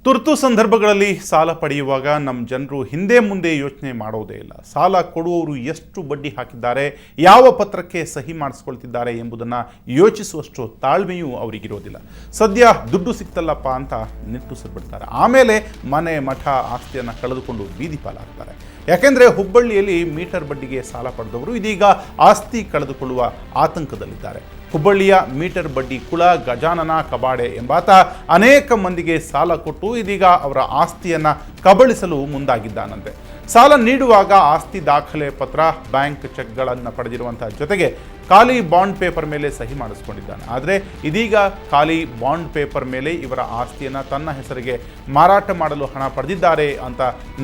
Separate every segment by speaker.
Speaker 1: ತುರ್ತು ಸಂದರ್ಭಗಳಲ್ಲಿ ಸಾಲ ಪಡೆಯುವಾಗ ನಮ್ಮ ಜನರು ಹಿಂದೆ ಮುಂದೆ ಯೋಚನೆ ಮಾಡೋದೇ ಇಲ್ಲ. ಸಾಲ ಕೊಡುವವರು ಎಷ್ಟು ಬಡ್ಡಿ ಹಾಕಿದ್ದಾರೆ, ಯಾವ ಪತ್ರಕ್ಕೆ ಸಹಿ ಮಾಡಿಸ್ಕೊಳ್ತಿದ್ದಾರೆ ಎಂಬುದನ್ನು ಯೋಚಿಸುವಷ್ಟು ತಾಳ್ಮೆಯೂ ಅವರಿಗಿರೋದಿಲ್ಲ. ಸದ್ಯ ದುಡ್ಡು ಸಿಕ್ತಲ್ಲಪ್ಪ ಅಂತ ನಿಟ್ಟುಸಿರ್ಬಿಡ್ತಾರೆ. ಆಮೇಲೆ ಮನೆ ಮಠ ಆಸ್ತಿಯನ್ನು ಕಳೆದುಕೊಂಡು ಬೀದಿ ಪಾಲಾಗ್ತಾರೆ. ಯಾಕೆಂದರೆ ಹುಬ್ಬಳ್ಳಿಯಲ್ಲಿ ಮೀಟರ್ ಬಡ್ಡಿಗೆ ಸಾಲ ಪಡೆದವರು ಇದೀಗ ಆಸ್ತಿ ಕಳೆದುಕೊಳ್ಳುವ ಆತಂಕದಲ್ಲಿದ್ದಾರೆ. ಹುಬ್ಬಳ್ಳಿಯ ಮೀಟರ್ ಬಡ್ಡಿ ಕುಳ ಗಜಾನನ ಕಬಾಡೆ ಎಂಬಾತ ಅನೇಕ ಮಂದಿಗೆ ಸಾಲ ಕೊಟ್ಟು ಇದೀಗ ಅವರ ಆಸ್ತಿಯನ್ನು ಕಬಳಿಸಲು ಮುಂದಾಗಿದ್ದಾನಂತೆ. ಸಾಲ ನೀಡುವಾಗ ಆಸ್ತಿ ದಾಖಲೆ ಪತ್ರ, ಬ್ಯಾಂಕ್ ಚೆಕ್ಗಳನ್ನು ಪಡೆದಿರುವಂಥ ಜೊತೆಗೆ ಖಾಲಿ ಬಾಂಡ್ ಪೇಪರ್ ಮೇಲೆ ಸಹಿ ಮಾಡಿಸ್ಕೊಂಡಿದ್ದಾನೆ. ಆದರೆ ಇದೀಗ ಖಾಲಿ ಬಾಂಡ್ ಪೇಪರ್ ಮೇಲೆ ಇವರ ಆಸ್ತಿಯನ್ನು ತನ್ನ ಹೆಸರಿಗೆ ಮಾರಾಟ ಮಾಡಲು ಹಣ ಪಡೆದಿದ್ದಾರೆ ಅಂತ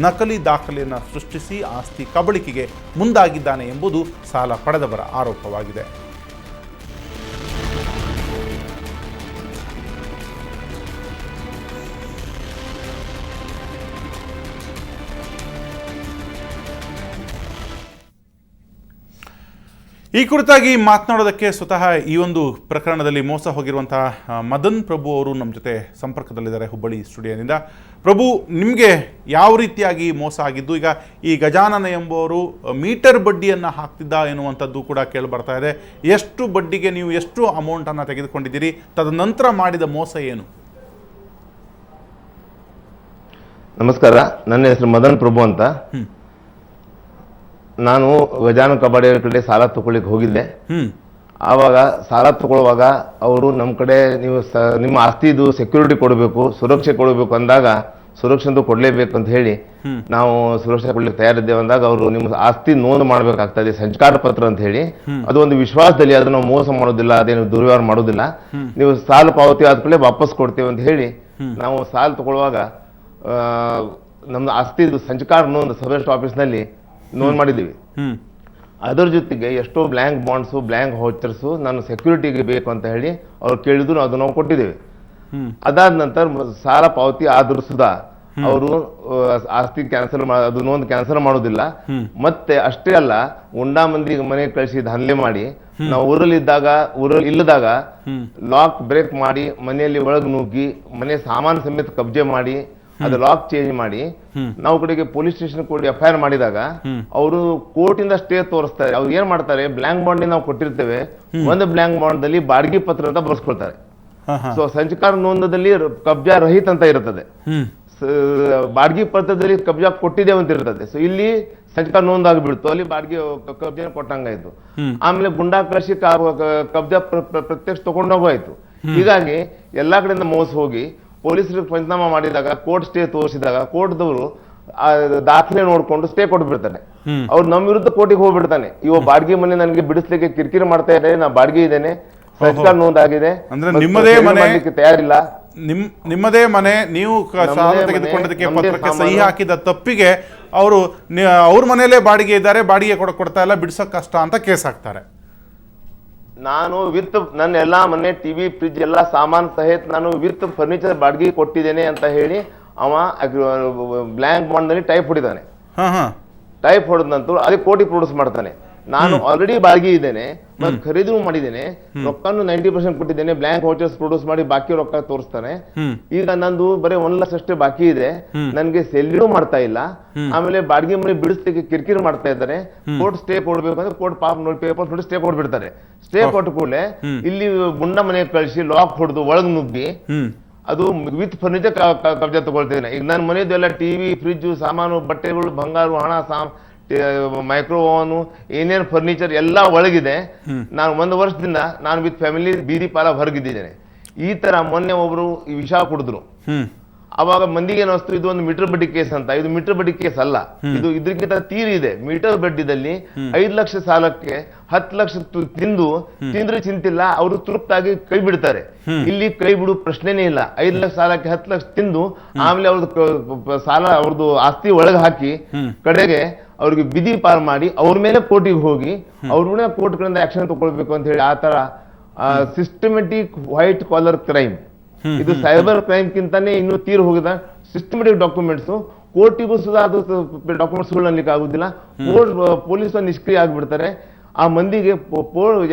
Speaker 1: ನಕಲಿ ದಾಖಲೆಯನ್ನು ಸೃಷ್ಟಿಸಿ ಆಸ್ತಿ ಕಬಳಿಕೆಗೆ ಮುಂದಾಗಿದ್ದಾನೆ ಎಂಬುದು ಸಾಲ ಪಡೆದವರ ಆರೋಪವಾಗಿದೆ. ಈ ಕುರಿತಾಗಿ ಮಾತನಾಡೋದಕ್ಕೆ ಸ್ವತಃ ಈ ಒಂದು ಪ್ರಕರಣದಲ್ಲಿ ಮೋಸ ಹೋಗಿರುವಂತಹ ಮದನ್ ಪ್ರಭು ಅವರು ನಮ್ಮ ಜೊತೆ ಸಂಪರ್ಕದಲ್ಲಿದ್ದಾರೆ ಹುಬ್ಬಳ್ಳಿ ಸ್ಟುಡಿಯೋದಿಂದ. ಪ್ರಭು, ನಿಮಗೆ ಯಾವ ರೀತಿಯಾಗಿ ಮೋಸ ಆಗಿದ್ದು? ಈಗ ಈ ಗಜಾನನ ಎಂಬುವರು ಮೀಟರ್ ಬಡ್ಡಿಯನ್ನು ಹಾಕ್ತಿದ್ದ ಎನ್ನುವಂಥದ್ದು ಕೂಡ ಕೇಳಿಬರ್ತಾ ಇದೆ. ಎಷ್ಟು ಬಡ್ಡಿಗೆ ನೀವು ಎಷ್ಟು ಅಮೌಂಟನ್ನು ತೆಗೆದುಕೊಂಡಿದ್ದೀರಿ? ತದನಂತರ ಮಾಡಿದ ಮೋಸ ಏನು?
Speaker 2: ನಮಸ್ಕಾರ, ನನ್ನ ಹೆಸರು ಮದನ್ ಪ್ರಭು ಅಂತ. ನಾನು ಗಜಾನ ಕಬಾಡಿ ಕಡೆ ಸಾಲ ತಗೊಳ್ಳಿಕ್ಕೆ ಹೋಗಿದ್ದೆ. ಆವಾಗ ಸಾಲ ತಗೊಳ್ಳುವಾಗ ಅವರು ನಮ್ಮ ಕಡೆ ನೀವು ನಿಮ್ಮ ಆಸ್ತಿದು ಸೆಕ್ಯೂರಿಟಿ ಕೊಡಬೇಕು, ಸುರಕ್ಷೆ ಕೊಡಬೇಕು ಅಂದಾಗ ಸುರಕ್ಷೆ ಕೊಡಲೇಬೇಕು ಅಂತ ಹೇಳಿ ನಾವು ಸುರಕ್ಷೆ ಕೊಡ್ಲಿಕ್ಕೆ ತಯಾರಿದ್ದೇವೆ ಅಂದಾಗ ಅವರು ನಿಮ್ಮ ಆಸ್ತಿ ನೋಂದು ಮಾಡಬೇಕಾಗ್ತದೆ, ಸಂಚಕಾರ ಪತ್ರ ಅಂತ ಹೇಳಿ. ಅದು ಒಂದು ವಿಶ್ವಾಸದಲ್ಲಿ, ಅದನ್ನು ನಾವು ಮೋಸ ಮಾಡೋದಿಲ್ಲ, ಅದೇನು ದುರ್ವ್ಯವಹಾರ ಮಾಡೋದಿಲ್ಲ, ನೀವು ಸಾಲ ಪಾವತಿ ಆದ್ಮೇಲೆ ವಾಪಸ್ ಕೊಡ್ತೇವೆ ಅಂತ ಹೇಳಿ ನಾವು ಸಾಲ ತಗೊಳ್ಳುವಾಗ ನಮ್ದು ಆಸ್ತಿದು ಸಂಚಕಾರ ನೋಂದು ಸಬ್ ರಿಜಿಸ್ಟ್ರಿ ಆಫೀಸ್ನಲ್ಲಿ ನೋಂದ್ ಮಾಡಿದ್ದೀವಿ. ಅದರ ಜೊತೆಗೆ ಎಷ್ಟೋ ಬ್ಲ್ಯಾಂಕ್ ಬಾಂಡ್ಸು, ಬ್ಲ್ಯಾಂಕ್ ವೌಚರ್ಸು ನಾನು ಸೆಕ್ಯೂರಿಟಿಗೆ ಬೇಕು ಅಂತ ಹೇಳಿ ಅವ್ರು ಕೇಳಿದ್ರು, ಅದು ನಾವು ಕೊಟ್ಟಿದ್ದೇವೆ. ಅದಾದ ನಂತರ ಸಾಲ ಪಾವತಿ ಆದ್ರೂ ಸುಧಾ ಅವರು ಆಸ್ತಿ ಕ್ಯಾನ್ಸಲ್ ಅದು ನೋಂದು ಕ್ಯಾನ್ಸಲ್ ಮಾಡೋದಿಲ್ಲ. ಮತ್ತೆ ಅಷ್ಟೇ ಅಲ್ಲ, ಉಂಡಾ ಮಂದಿಗೆ ಮನೆ ಕಳಿಸಿ ದಂಧೆ ಮಾಡಿ ನಾವು ಊರಲ್ಲಿ ಇಲ್ಲದಾಗ ಲಾಕ್ ಬ್ರೇಕ್ ಮಾಡಿ ಮನೆಯಲ್ಲಿ ಒಳಗೆ ನುಗ್ಗಿ ಮನೆ ಸಾಮಾನು ಸಮೇತ ಕಬ್ಜೆ ಮಾಡಿ ಅದು ಲಾಕ್ ಚೇಂಜ್ ಮಾಡಿ ನಾವು ಕಡೆಗೆ ಪೊಲೀಸ್ ಸ್ಟೇಷನ್ ಕೊಡಿ FIR ಮಾಡಿದಾಗ ಅವರು ಕೋರ್ಟಿಂದ ಸ್ಟೇ ತೋರಿಸ್ತಾರೆ. ಅವ್ರು ಏನ್ ಮಾಡ್ತಾರೆ, ಬ್ಲ್ಯಾಂಕ್ ಬಾಂಡ್ ನಾವು ಕೊಟ್ಟಿರ್ತೇವೆ, ಒಂದು ಬ್ಲ್ಯಾಂಕ್ ಬಾಂಡ್ ದಲ್ಲಿ ಬಾಡಿಗೆ ಪತ್ರ ಅಂತ ಬರ್ಸ್ಕೊಳ್ತಾರೆ. ಸೊ ಸಂಚಕಾರ ನೋಂದದಲ್ಲಿ ಕಬ್ಜಾ ರಹಿತ ಅಂತ ಇರುತ್ತದೆ, ಬಾಡಿಗೆ ಪತ್ರದಲ್ಲಿ ಕಬ್ಜಾ ಕೊಟ್ಟಿದ್ದೇವೆ ಅಂತ ಇರ್ತದೆ. ಸೊ ಇಲ್ಲಿ ಸಂಚಕಾರ ನೋಂದಾಗ್ಬಿಡ್ತು, ಅಲ್ಲಿ ಬಾಡಿಗೆ ಕಬ್ಜಾ ಕೊಟ್ಟಂಗಾಯ್ತು. ಆಮೇಲೆ ಗುಂಡಾ ಕಳಿಸಿ ಕಬ್ಜಾ ಪ್ರತ್ಯಕ್ಷ ತಗೊಂಡೋಗಾಯ್ತು. ಹೀಗಾಗಿ ಎಲ್ಲಾ ಕಡೆಯಿಂದ ಮೋಸ ಹೋಗಿ ಪೊಲೀಸರಿಗೆ ಪಂಚನಾಮ ಮಾಡಿದಾಗ, ಕೋರ್ಟ್ ಸ್ಟೇ ತೋರಿಸಿದಾಗ ಕೋರ್ಟ್ದವರು ದಾಖಲೆ ನೋಡ್ಕೊಂಡು ಸ್ಟೇ ಕೊಟ್ಬಿಡ್ತಾನೆ. ಅವ್ರು ನಮ್ಮ ವಿರುದ್ಧ ಕೋರ್ಟಿಗೆ ಹೋಗ್ಬಿಡ್ತಾನೆ. ಇವ ಬಾಡಿಗೆ ಮನೆ ನನಗೆ ಬಿಡಿಸ್ಲಿಕ್ಕೆ ಕಿರಿಕಿರಿ ಮಾಡ್ತಾ ಇದ್ದಾರೆ, ನಾ ಬಾಡಿಗೆ ಇದ್ದೇನೆ, ಸಂಚಕಾರ ನೋಂದಾಗಿದೆ,
Speaker 1: ನಿಮ್ಮದೇ ಮನೆ
Speaker 2: ತಯಾರಿಲ್ಲ,
Speaker 1: ನಿಮ್ಮದೇ ಮನೆ, ನೀವು ಸಾಲ ತೆಗೆದುಕೊಂಡದಕ್ಕೆ ಪತ್ರಕ್ಕೆ ಸಹಿ ಹಾಕಿದ ತಪ್ಪಿಗೆ ಅವರು ಅವ್ರ ಮನೆಯಲ್ಲೇ ಬಾಡಿಗೆ ಇದ್ದಾರೆ, ಬಾಡಿಗೆ ಕೊಡ್ತಾ ಇಲ್ಲ, ಬಿಡಿಸೋಕ್ ಕಷ್ಟ ಅಂತ ಕೇಸ್ ಹಾಕ್ತಾರೆ.
Speaker 2: ನಾನು ವಿತ್ ನನ್ನ ಎಲ್ಲಾ ಮನೆ ಟಿವಿ ಫ್ರಿಜ್ ಎಲ್ಲಾ ಸಾಮಾನ್ ಸಹಿತ ನಾನು ವಿತ್ ಫರ್ನಿಚರ್ ಬಾಡಿಗೆ ಕೊಟ್ಟಿದ್ದೇನೆ ಅಂತ ಹೇಳಿ ಅವ ಬ್ಲ್ಯಾಂಕ್ ಬಾಂಡ್ ನಲ್ಲಿ ಟೈಪ್ ಹೊಡಿತಾನೆ. ಟೈಪ್ ಹೊಡೆದ ನಂತರ ಅದಕ್ಕೆ ಕೋಟಿ ಪ್ರೊಡ್ಯೂಸ್ ಮಾಡ್ತಾನೆ. ನಾನು ಆಲ್ರೆಡಿ ಬಾಡಿಗೆ ಇದ್ದೇನೆ, ಮತ್ತೆ ಖರೀದಿ ಮಾಡಿದ್ದೇನೆ, ರೊಕ್ಕನು 90% ಕೊಟ್ಟಿದ್ದೇನೆ, ಬ್ಲ್ಯಾಂಕ್ ವೌಚರ್ಸ್ ಪ್ರೊಡ್ಯೂಸ್ ಮಾಡಿ ಬಾಕಿ ರೊಕ್ಕ ತೋರಿಸ್ತಾನೆ. ಈಗ ನಂದು ಬರೀ 1 ಲಕ್ಷ ಅಷ್ಟೇ ಬಾಕಿ ಇದೆ, ನನ್ಗೆ ಸೆಲ್ಯೂನು ಮಾಡ್ತಾ ಇಲ್ಲ, ಆಮೇಲೆ ಬಾಡಿಗೆ ಮನೆ ಬಿಡಿಸ್ಲಿಕ್ಕೆ ಕಿರಿಕಿರಿ ಮಾಡ್ತಾ ಇದ್ದಾರೆ. ಕೋರ್ಟ್ ಸ್ಟೇ ಕೊಡ್ಬೇಕು ಅಂದ್ರೆ ಕೋರ್ಟ್ ಪಾಪ ನೋಡಿ ಪೇಪರ್ ನೋಡಿ ಸ್ಟೇ ಕೊಟ್ಬಿಡ್ತಾರೆ. ಸ್ಟೇ ಕೊಟ್ಟ ಕೂಡಲೇ ಇಲ್ಲಿ ಗುಂಡ ಮನೆ ಕಳಿಸಿ ಲಾಕ್ ಹೊಡೆದು ಒಳಗ್ ನುಗ್ಗಿ ಅದು ವಿತ್ ಫರ್ನಿಚರ್ ಕಬ್ಜಾ ತಗೊಳ್ತೇನೆ. ಈಗ ನನ್ನ ಮನೆಯದೆಲ್ಲ ಟಿವಿ ಫ್ರಿಜ್ ಸಾಮಾನು, ಬಟ್ಟೆಗಳು, ಬಂಗಾರ, ಹಣ, ಮೈಕ್ರೋ ಓವನು, ಏನೇನು ಫರ್ನಿಚರ್ ಎಲ್ಲ ಒಳಗಿದೆ. ನಾನು 1 ವರ್ಷದಿಂದ ನಾನು ವಿತ್ ಫ್ಯಾಮಿಲಿ ಬೀದಿ ಪಾಲ ಹೊರಗಿದ್ದೇನೆ. ಈ ತರ ಮೊನ್ನೆ ಒಬ್ರು ಈ ವಿಷ ಕುಡಿದ್ರು. ಅವಾಗ ಮಂದಿಗೆ ಏನಿಸ್ತು, ಇದು ಒಂದು ಮೀಟರ್ ಬಡ್ಡಿ ಕೇಸ್ ಅಂತ. ಇದು ಮೀಟರ್ ಬಡ್ಡಿ ಕೇಸ್ ಅಲ್ಲ, ಇದು ಇದಕ್ಕಿಂತ ತೀರಿ ಇದೆ. ಮೀಟರ್ ಬಡ್ಡಿದಲ್ಲಿ 5 ಲಕ್ಷ ಸಾಲಕ್ಕೆ 10 ಲಕ್ಷ ತಿಂದ್ರೆ ಚಿಂತಿಲ್ಲ, ಅವರು ತೃಪ್ತಾಗಿ ಕೈ ಬಿಡ್ತಾರೆ. ಇಲ್ಲಿ ಕೈ ಬಿಡು ಪ್ರಶ್ನೆನೇ ಇಲ್ಲ. 5 ಲಕ್ಷ ಸಾಲಕ್ಕೆ 10 ಲಕ್ಷ ತಿಂದು ಆಮೇಲೆ ಅವ್ರದ್ದು ಸಾಲ ಅವ್ರದ್ದು ಆಸ್ತಿ ಒಳಗೆ ಹಾಕಿ ಕಡೆಗೆ ಅವ್ರಿಗೆ ಬಿದಿ ಪಾರ್ ಮಾಡಿ ಅವ್ರ ಮೇಲೆ ಕೋರ್ಟಿಗೆ ಹೋಗಿ ಅವ್ರ ಕೋರ್ಟ್ ಗಳಿಂದ ಆಕ್ಷನ್ ತಗೊಳ್ಬೇಕು ಅಂತ ಹೇಳಿ ಆ ತರ ಸಿಸ್ಟಮೆಟಿಕ್ ವೈಟ್ ಕಾಲರ್ ಕ್ರೈಮ್. ಇದು ಸೈಬರ್ ಕ್ರೈಮ್ ಕಿಂತಾನೆ ಇನ್ನೂ ತೀರ್ ಹೋಗಿದ ಸಿಸ್ಟಮೆಟಿಕ್ ಡಾಕ್ಯುಮೆಂಟ್ಸ್. ಕೋರ್ಟಿಗೂ ಸುಧಾ ಅದು ಡಾಕ್ಯುಮೆಂಟ್ಸ್ ಗಳನ್ಲಿಕ್ಕೆ ಆಗುದಿಲ್ಲ. ಪೊಲೀಸ್ ನಿಷ್ಕ್ರಿಯ ಆಗ್ಬಿಡ್ತಾರೆ. ಆ ಮಂದಿಗೆ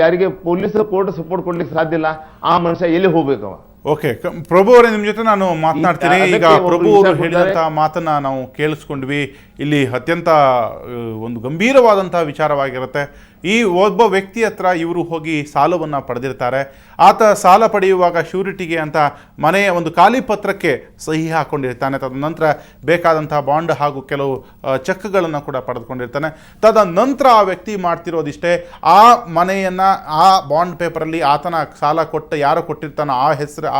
Speaker 2: ಯಾರಿಗೆ ಪೊಲೀಸ್ ಕೋರ್ಟ್ ಸಪೋರ್ಟ್ ಕೊಡ್ಲಿಕ್ಕೆ ಸಾಧ್ಯ ಇಲ್ಲ, ಆ ಮನುಷ್ಯ ಎಲ್ಲಿ ಹೋಗ್ಬೇಕವ.
Speaker 1: ಓಕೆ ಪ್ರಭು ಅವರೇ, ನಿಮ್ಮ ಜೊತೆ ನಾನು ಮಾತನಾಡ್ತೀನಿ. ಈಗ
Speaker 2: ಅದಕ್ಕೆ
Speaker 1: ಪ್ರಭು
Speaker 2: ಒಬ್ರು
Speaker 1: ಅವರು
Speaker 2: ವಿಷಯ
Speaker 1: ಹೇಳಿದಂಥ ಮಾತನ್ನ ನಾವು ಕೇಳಿಸ್ಕೊಂಡ್ವಿ. ಇಲ್ಲಿ ಅತ್ಯಂತ ಒಂದು ಗಂಭೀರವಾದಂತಹ ವಿಚಾರವಾಗಿರುತ್ತೆ. ಈ ಒಬ್ಬ ವ್ಯಕ್ತಿ ಹತ್ರ ಇವರು ಹೋಗಿ ಸಾಲವನ್ನು ಪಡೆದಿರ್ತಾರೆ. ಆತ ಸಾಲ ಪಡೆಯುವಾಗ ಶ್ಯೂರಿಟಿಗೆ ಅಂತ ಮನೆಯ ಒಂದು ಖಾಲಿ ಪತ್ರಕ್ಕೆ ಸಹಿ ಹಾಕ್ಕೊಂಡಿರ್ತಾನೆ. ತದನಂತರ ಬೇಕಾದಂತಹ ಬಾಂಡ್ ಹಾಗೂ ಕೆಲವು ಚೆಕ್ಗಳನ್ನು ಕೂಡ ಪಡೆದುಕೊಂಡಿರ್ತಾನೆ. ತದನಂತರ ಆ ವ್ಯಕ್ತಿ ಮಾಡ್ತಿರೋದಿಷ್ಟೇ, ಆ ಮನೆಯನ್ನು ಆ ಬಾಂಡ್ ಪೇಪರಲ್ಲಿ ಆತನ ಸಾಲ ಯಾರು ಕೊಟ್ಟಿರ್ತಾನೋ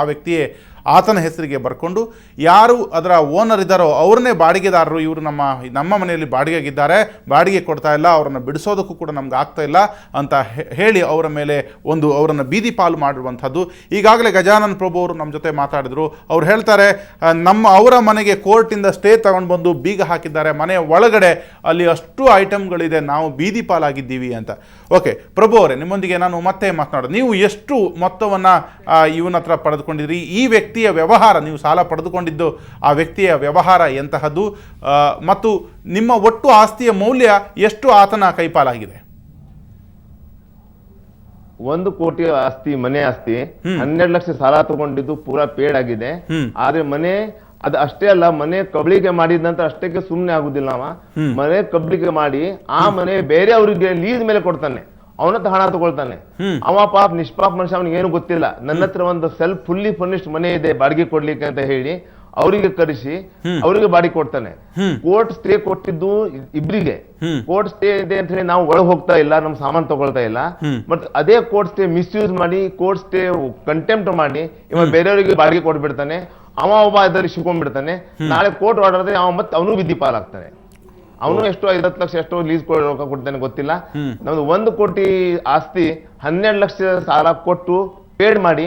Speaker 1: ಆ ವ್ಯಕ್ತಿಯೇ ಆತನ ಹೆಸರಿಗೆ ಬರ್ಕೊಂಡು ಯಾರು ಅದರ ಓನರ್ ಇದ್ದಾರೋ ಅವ್ರನ್ನೇ ಬಾಡಿಗೆದಾರರು, ಇವರು ನಮ್ಮ ಮನೆಯಲ್ಲಿ ಬಾಡಿಗೆಗಿದ್ದಾರೆ, ಬಾಡಿಗೆ ಕೊಡ್ತಾ ಇಲ್ಲ, ಅವರನ್ನು ಬಿಡಿಸೋದಕ್ಕೂ ಕೂಡ ನಮ್ಗೆ ಆಗ್ತಾ ಇಲ್ಲ ಅಂತ ಹೇಳಿ ಅವರ ಮೇಲೆ ಅವರನ್ನು ಬೀದಿ ಪಾಲು ಮಾಡಿರುವಂಥದ್ದು. ಈಗಾಗಲೇ ಗಜಾನನ್ ಪ್ರಭು ಅವರು ನಮ್ಮ ಜೊತೆ ಮಾತಾಡಿದ್ರು. ಅವ್ರು ಹೇಳ್ತಾರೆ, ಅವರ ಮನೆಗೆ ಕೋರ್ಟಿಂದ ಸ್ಟೇ ತಗೊಂಡು ಬಂದು ಬೀಗ ಹಾಕಿದ್ದಾರೆ, ಮನೆಯ ಒಳಗಡೆ ಅಲ್ಲಿ ಅಷ್ಟು ಐಟಮ್ಗಳಿದೆ, ನಾವು ಬೀದಿ ಪಾಲಾಗಿದ್ದೀವಿ ಅಂತ. ಓಕೆ ಪ್ರಭು ಅವರೇ, ನಿಮ್ಮೊಂದಿಗೆ ನಾನು ಮತ್ತೆ ಮಾತನಾಡೋದು. ನೀವು ಎಷ್ಟು ಮೊತ್ತವನ್ನು ಇವನ ಹತ್ರ ಪಡೆದುಕೊಂಡಿದ್ರಿ? ಈ ವ್ಯಕ್ತಿಯ ವ್ಯವಹಾರ, ನೀವು ಸಾಲ ಪಡೆದುಕೊಂಡಿದ್ದು ಆ ವ್ಯಕ್ತಿಯ ವ್ಯವಹಾರ ಎಂತಹದ್ದು, ಮತ್ತು ನಿಮ್ಮ ಒಟ್ಟು ಆಸ್ತಿಯ ಮೌಲ್ಯ ಎಷ್ಟು ಆತನ ಕೈಪಾಲಾಗಿದೆ?
Speaker 2: 1 ಕೋಟಿ ಆಸ್ತಿ, ಮನೆ ಆಸ್ತಿ 12 ಲಕ್ಷ ಸಾಲ ತಗೊಂಡಿದ್ದು ಪೂರಾ ಪೇಡ್ ಆಗಿದೆ. ಆದ್ರೆ ಮನೆ ಅದು ಅಷ್ಟೇ ಅಲ್ಲ, ಮನೆ ಕಬಳಿಕೆ ಮಾಡಿದ ನಂತರ ಅಷ್ಟಕ್ಕೆ ಸುಮ್ನೆ ಆಗುದಿಲ್ಲ. ಅವ ಮನೆ ಕಬಳಿಕೆ ಮಾಡಿ ಆ ಮನೆ ಬೇರೆ ಅವರಿಗೆ ಲೀಸ್ ಮೇಲೆ ಕೊಡ್ತಾನೆ, ಅವನತ್ರ ಹಣ ತಗೊಳ್ತಾನೆ. ಅವ ಪಾಪ ನಿಷ್ಪಾಪ ಮನುಷ್ಯ, ಅವನಿಗೆ ಏನು ಗೊತ್ತಿಲ್ಲ. ನನ್ನ ಹತ್ರ ಒಂದು ಫುಲ್ಲಿ ಫರ್ನಿಶ್ಡ್ ಮನೆ ಇದೆ ಬಾಡಿಗೆ ಕೊಡ್ಲಿಕ್ಕೆ ಅಂತ ಹೇಳಿ ಅವರಿಗೆ ಕರೆಸಿ ಅವರಿಗೆ ಬಾಡಿಗೆ ಕೊಡ್ತಾನೆ. ಕೋರ್ಟ್ ಸ್ಟೇ ಕೊಟ್ಟಿದ್ದು ಇಬ್ರಿಗೆ. ಕೋರ್ಟ್ ಸ್ಟೇ ಇದೆ ಅಂತ ಹೇಳಿ ನಾವು ಒಳಗೆ ಹೋಗ್ತಾ ಇಲ್ಲ, ನಮ್ ಸಾಮಾನು ತಗೊಳ್ತಾ ಇಲ್ಲ. ಬಟ್ ಅದೇ ಕೋರ್ಟ್ ಸ್ಟೇ ಮಿಸ್ಯೂಸ್ ಮಾಡಿ, ಕೋರ್ಟ್ ಸ್ಟೇ ಕಂಟೆಂಪ್ಟ್ ಮಾಡಿ ಇವ ಬೇರೆಯವರಿಗೆ ಬಾಡಿಗೆ ಕೊಟ್ಬಿಡ್ತಾನೆ. ಒಬ್ಬ ಇದರಲ್ಲಿ ಸಿಕ್ಕೊಂಡ್ಬಿಡ್ತಾನೆ. ನಾಳೆ ಕೋರ್ಟ್ ಆರ್ಡರ್ ಮತ್ತೆ ಅವನು ವಿಧಿ ಪಾಲಾಗ್ತಾನೆ. ಅವನು ಎಷ್ಟು 50 ಲಕ್ಷ ಎಷ್ಟೋ ಲೀಸ್ ರೊಕ್ಕ ಕೊಡ್ತಾನೆ ಗೊತ್ತಿಲ್ಲ. ನಮ್ದು 1 ಕೋಟಿ ಆಸ್ತಿ 12 ಲಕ್ಷ ಸಾಲ ಕೊಟ್ಟು ಪೇಡ್ ಮಾಡಿ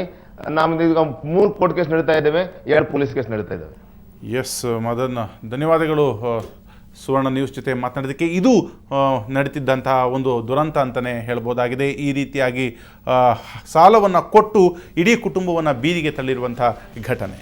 Speaker 2: ನಮ್ದು ಈಗ 3 ಕೋರ್ಟ್ ಕೇಸ್ ನಡೀತಾ ಇದ್ದೇವೆ, 2 ಪೊಲೀಸ್ ಕೇಸ್ ನಡೀತಾ ಇದ್ದಾವೆ.
Speaker 1: ಎಸ್ ಮದನ್, ಧನ್ಯವಾದಗಳು ಸುವರ್ಣ ನ್ಯೂಸ್ ಜೊತೆ ಮಾತನಾಡೋದಕ್ಕೆ. ಇದು ನಡೀತಿದ್ದಂತಹ ಒಂದು ದುರಂತ ಅಂತಲೇ ಹೇಳ್ಬೋದಾಗಿದೆ. ಈ ರೀತಿಯಾಗಿ ಸಾಲವನ್ನು ಕೊಟ್ಟು ಇಡೀ ಕುಟುಂಬವನ್ನು ಬೀದಿಗೆ ತಳ್ಳಿರುವಂಥ ಘಟನೆ.